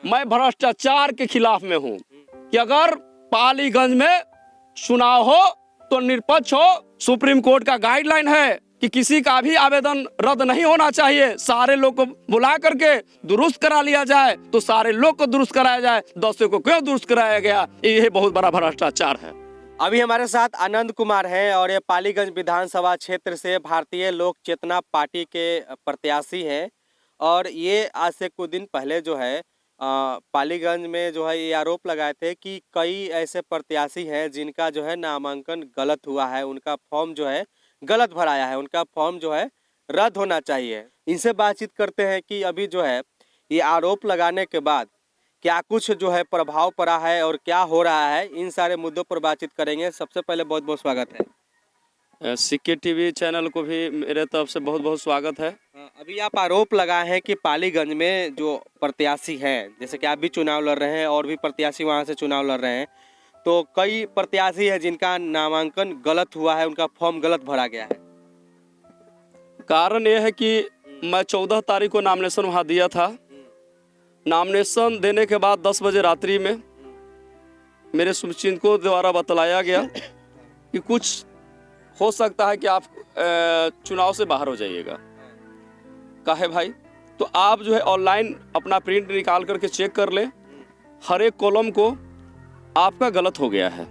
मैं भ्रष्टाचार के खिलाफ में हूँ कि अगर पालीगंज में चुनाव हो तो निष्पक्ष हो। सुप्रीम कोर्ट का गाइडलाइन है कि किसी का भी आवेदन रद्द नहीं होना चाहिए, सारे लोग को बुला करके दुरुस्त करा लिया जाए, तो सारे लोग को दुरुस्त कराया जाए, 10 को क्यों दुरुस्त कराया गया? ये बहुत बड़ा भ्रष्टाचार है। अभी हमारे साथ आनंद कुमार हैं और ये पालीगंज विधानसभा क्षेत्र से भारतीय लोक चेतना पार्टी के प्रत्याशी हैं। और ये आज से कुछ दिन पहले जो है पालीगंज में जो है ये आरोप लगाए थे कि कई ऐसे प्रत्याशी हैं जिनका जो है नामांकन गलत हुआ है, उनका फॉर्म जो है गलत भराया है, उनका फॉर्म जो है रद्द होना चाहिए। इनसे बातचीत करते हैं कि अभी जो है ये आरोप लगाने के बाद क्या कुछ जो है प्रभाव पड़ा है और क्या हो रहा है, इन सारे मुद्दों पर बातचीत करेंगे। सबसे पहले बहुत बहुत स्वागत है। सिक्के टीवी चैनल को भी मेरे तरफ से बहुत बहुत स्वागत है। अभी आप आरोप लगाए हैं कि पालीगंज में जो प्रत्याशी हैं, जैसे कि आप भी चुनाव लड़ रहे हैं और भी प्रत्याशी वहां से चुनाव लड़ रहे हैं, तो कई प्रत्याशी हैं जिनका नामांकन गलत हुआ है, उनका फॉर्म गलत भरा गया है। कारण यह है कि मैं 14 तारीख को नॉमिनेशन वहाँ दिया था। नॉमिनेशन देने के बाद 10 बजे रात्रि में मेरे शुभचिंतकों द्वारा बतलाया गया कि कुछ हो सकता है कि आप चुनाव से बाहर हो जाइएगा। काहे भाई? तो आप जो है ऑनलाइन अपना प्रिंट निकाल करके चेक कर लें, हर एक कॉलम को आपका गलत हो गया है।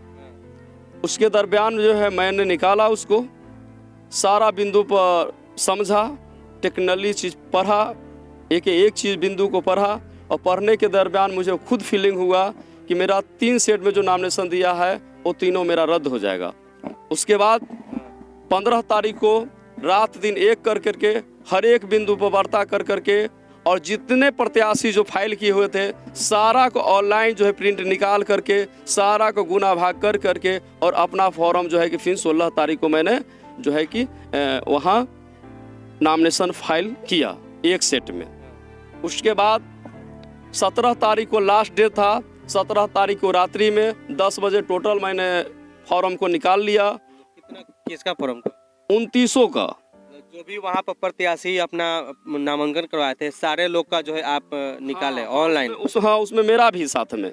उसके दरमियान जो है मैंने निकाला, उसको सारा बिंदु पर समझा, टेक्निकली चीज़ पढ़ा, एक चीज़ बिंदु को पढ़ा, और पढ़ने के दरमियान मुझे खुद फीलिंग हुआ कि मेरा 3 सेट में जो नॉमिनेशन दिया है वो तीनों मेरा रद्द हो जाएगा। उसके बाद 15 तारीख को रात दिन एक कर करके हर एक बिंदु पर वार्ता कर करके और जितने प्रत्याशी जो फाइल किए हुए थे सारा को ऑनलाइन जो है प्रिंट निकाल करके सारा को गुना भाग कर करके और अपना फॉर्म जो है कि फिर 16 तारीख को मैंने जो है कि वहाँ नॉमिनेशन फाइल किया एक सेट में। उसके बाद 17 तारीख को लास्ट डे था। 17 तारीख को रात्रि में 10 बजे टोटल मैंने फॉर्म को निकाल लिया। कितना किसका फॉर्म था? 2900 का। जो भी वहाँ पर प्रत्याशी अपना नामांकन करवाए थे सारे लोग का जो है आप निकाले ऑनलाइन? हाँ, उसमें मेरा भी साथ में।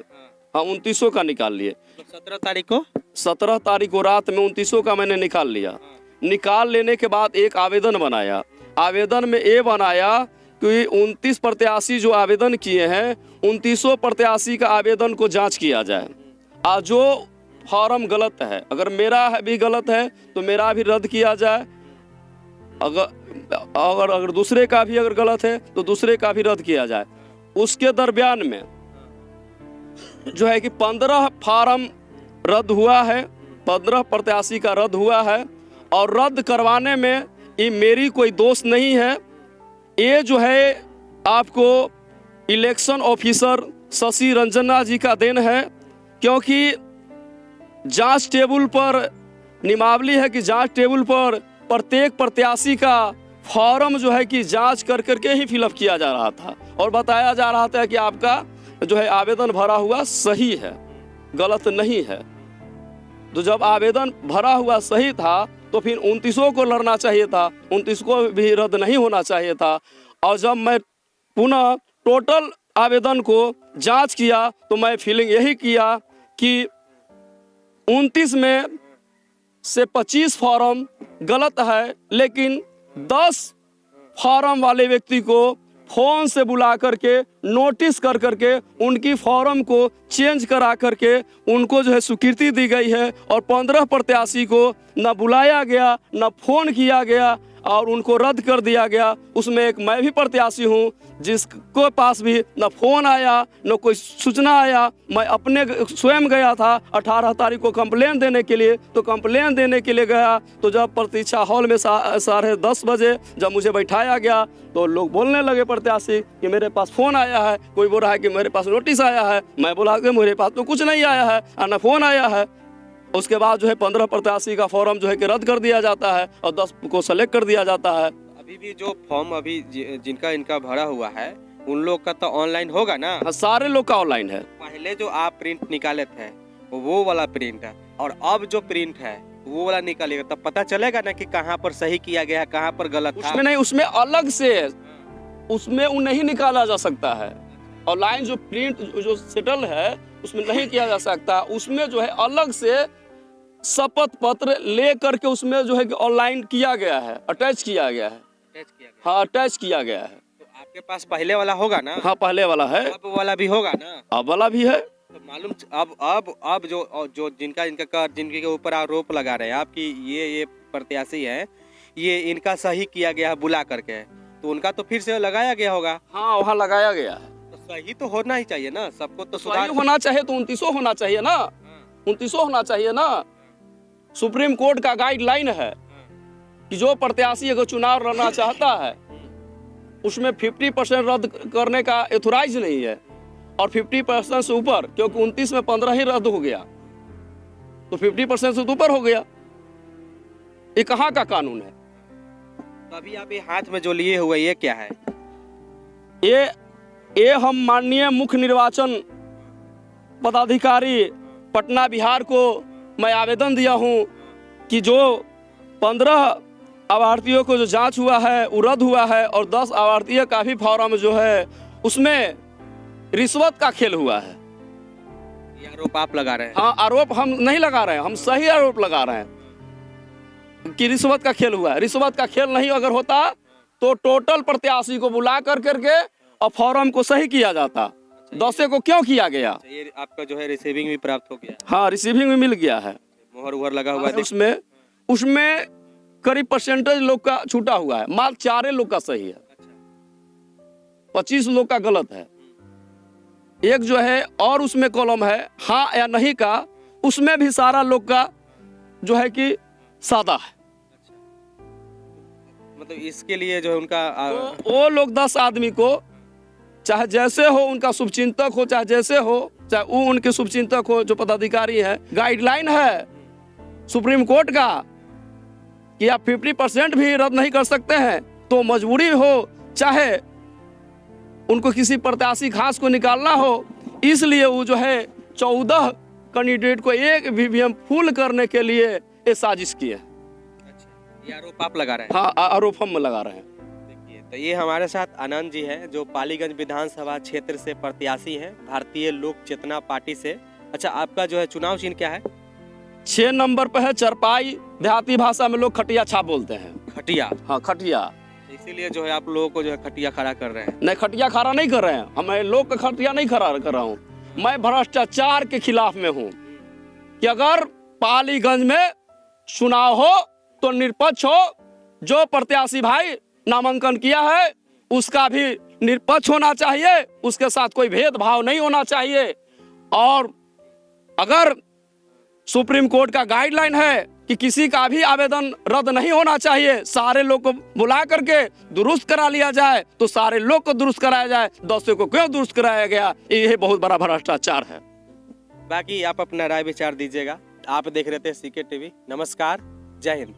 हाँ, 2900 का निकाल लिए। तो 17 तारीख को 17 तारीख को रात में 2900 का मैंने निकाल लिया। निकाल लेने के बाद एक आवेदन बनाया। आवेदन में ये बनाया कि 29 प्रत्याशी जो आवेदन किए हैं 2900 प्रत्याशी का आवेदन को जांच किया जाए। आज जो फॉर्म गलत है, अगर मेरा भी गलत है तो मेरा भी रद्द किया जाए, अगर दूसरे का भी अगर गलत है तो दूसरे का भी रद्द किया जाए। उसके दरमियान में जो है कि 15 फॉर्म रद्द हुआ है, 15 प्रत्याशी का रद्द हुआ है। और रद्द करवाने में ये मेरी कोई दोष नहीं है, ये जो है आपको इलेक्शन ऑफिसर शशि रंजना जी का देन है। क्योंकि जांच टेबल पर नियमावली है कि जांच टेबल पर प्रत्येक प्रत्याशी का फॉर्म जो है कि जांच कर करके ही फिलअप किया जा रहा था और बताया जा रहा था कि आपका जो है आवेदन भरा हुआ सही है, गलत नहीं है। तो जब आवेदन भरा हुआ सही था तो फिर 2900 को लड़ना चाहिए था, 29 को भी रद्द नहीं होना चाहिए था। और जब मैं पुनः टोटल आवेदन को जांच किया तो मैं फीलिंग यही किया कि 29 में से 25 फॉर्म गलत है, लेकिन 10 फॉर्म वाले व्यक्ति को फ़ोन से बुला करके नोटिस कर करके उनकी फॉर्म को चेंज करा करके उनको जो है स्वीकृति दी गई है। और 15 प्रत्याशी को न बुलाया गया, न फ़ोन किया गया और उनको रद्द कर दिया गया। उसमें एक मैं भी प्रत्याशी हूँ जिसको पास भी न फ़ोन आया न कोई सूचना आया। मैं अपने स्वयं गया था 18 तारीख को कंप्लेन देने के लिए। तो कंप्लेन देने के लिए गया तो जब प्रतीक्षा हॉल में 10:30 बजे जब मुझे बैठाया गया तो लोग बोलने लगे प्रत्याशी कि मेरे पास फ़ोन आया है, कोई बोल रहा है कि मेरे पास नोटिस आया है। मैं बोला कि मेरे पास तो कुछ नहीं आया है और न फ़ोन आया है। उसके बाद जो है 15 प्रत्याशी का फॉर्म जो है कि रद्द कर दिया जाता है और 10 को सेलेक्ट कर दिया जाता है। अभी भी जो फॉर्म अभी जिनका इनका भरा हुआ है उन लोग का तो ऑनलाइन होगा ना? हाँ, सारे लोग का ऑनलाइन है। पहले जो आप प्रिंट निकाले थे वो वाला प्रिंट है और अब जो प्रिंट है वो वाला निकालेगा तब पता चलेगा ना कि कहाँ पर सही किया गया है, कहाँ पर गलत था। उसमें नहीं, उसमें अलग से उसमें नहीं निकाला जा सकता है। ऑनलाइन जो प्रिंट जो सेटल है उसमें नहीं किया जा सकता। उसमें जो है अलग से शपथ पत्र ले करके उसमें जो है कि ऑनलाइन किया गया है, अटैच किया गया है। अटैच किया गया। हाँ, अटैच किया गया है। तो आपके पास पहले वाला होगा ना? हाँ, पहले वाला है। अब वाला भी होगा ना? अब वाला भी है। तो मालूम अब जो जिनके ऊपर आरोप लगा रहे हैं आपकी ये प्रत्याशी है, ये इनका सही किया गया है बुला करके, तो उनका तो फिर से लगाया गया होगा। हाँ, वहाँ लगाया गया है। तो सही तो होना ही चाहिए ना, सबको तो सही सुधार होना चाहिए तो 29 होना चाहिए ना, 29 होना चाहिए ना। सुप्रीम कोर्ट का गाइडलाइन है कि जो प्रत्याशी अगर चुनाव लड़ना चाहता है उसमें 50% रद्द करने का एथोराइज नहीं है, और 50% से ऊपर, क्योंकि 29 में 15 ही रद्द हो गया, तो 50% से ऊपर हो गया। ये कहाँ का कानून है? तो अभी आप ये हाथ में जो लिए हुए ये क्या है? ये हम माननीय मुख्य निर्वाचन पदाधिकारी पटना बिहार को मैं आवेदन दिया हूं कि जो 15 अभ्यर्थियों को जो जांच हुआ है वो रद्द हुआ है, और 10 अभ्यर्थियों का भी फॉर्म जो है उसमें रिश्वत का खेल हुआ है। ये आरोप आप लगा रहे हैं? हाँ, आरोप हम नहीं लगा रहे हैं, हम सही आरोप लगा रहे हैं कि रिश्वत का खेल हुआ है। रिश्वत का खेल नहीं अगर होता तो टोटल प्रत्याशी को बुला कर करके और फॉर्म को सही किया जाता। 10 को क्यों किया गया? ये आपका जो है रिसीविंग भी प्राप्त हो गया? हाँ, रिसीविंग में मिल गया है, मोहर उहर लगा हुआ है उसमें करीब परसेंटेज लोग का छूटा हुआ है, मात्र 4 लोग का सही है। 25 लोग का गलत है। एक जो है और उसमें कॉलम है हाँ या नहीं का, उसमें भी सारा लोग का जो है कि सादा है। मतलब इसके लिए जो है उनका तो वो लोग 10 आदमी को चाहे जैसे हो, उनका शुभचिंतक हो, चाहे जैसे हो, चाहे वो उनके शुभचिंतक हो, जो पदाधिकारी है, गाइडलाइन है सुप्रीम कोर्ट का कि आप 50% भी रद्द नहीं कर सकते हैं। तो मजबूरी हो, चाहे उनको किसी प्रत्याशी खास को निकालना हो, इसलिए वो जो है 14 कैंडिडेट को एक ईवीएम फुल करने के लिए ये साजिश की है। ये आरोप आप लगा रहे हैं? हाँ, आरोप हम लगा रहे हैं। देखिए, तो ये हमारे साथ आनंद जी हैं जो पालीगंज विधानसभा क्षेत्र से प्रत्याशी हैं भारतीय लोक चेतना पार्टी से। अच्छा, आपका जो है चुनाव चिन्ह क्या है? 6 नंबर पे है चरपाई, देहाती भाषा में लोग खटिया छाप बोलते हैं। खटिया? हाँ, खटिया। इसीलिए जो है आप लोगों को जो है खटिया खड़ा कर रहे हैं? नहीं, खटिया खड़ा नहीं कर रहे हैं, हमें लोग का खटिया नहीं खड़ा कर रहा हूँ। मैं भ्रष्टाचार के खिलाफ में हूँ कि अगर पालीगंज में चुनाव हो तो निष्पक्ष हो। जो प्रत्याशी भाई नामांकन किया है उसका भी निष्पक्ष होना चाहिए, उसके साथ कोई भेदभाव नहीं होना चाहिए। और अगर सुप्रीम कोर्ट का गाइडलाइन है कि किसी का भी आवेदन रद्द नहीं होना चाहिए, सारे लोग को बुला करके दुरुस्त करा लिया जाए, तो सारे लोग को दुरुस्त कराया जाए। 10 को क्यों दुरुस्त कराया गया? ये बहुत बड़ा भ्रष्टाचार है। बाकी आप अपना राय विचार दीजिएगा। आप देख रहे थे सीके टीवी। नमस्कार, जय हिंद।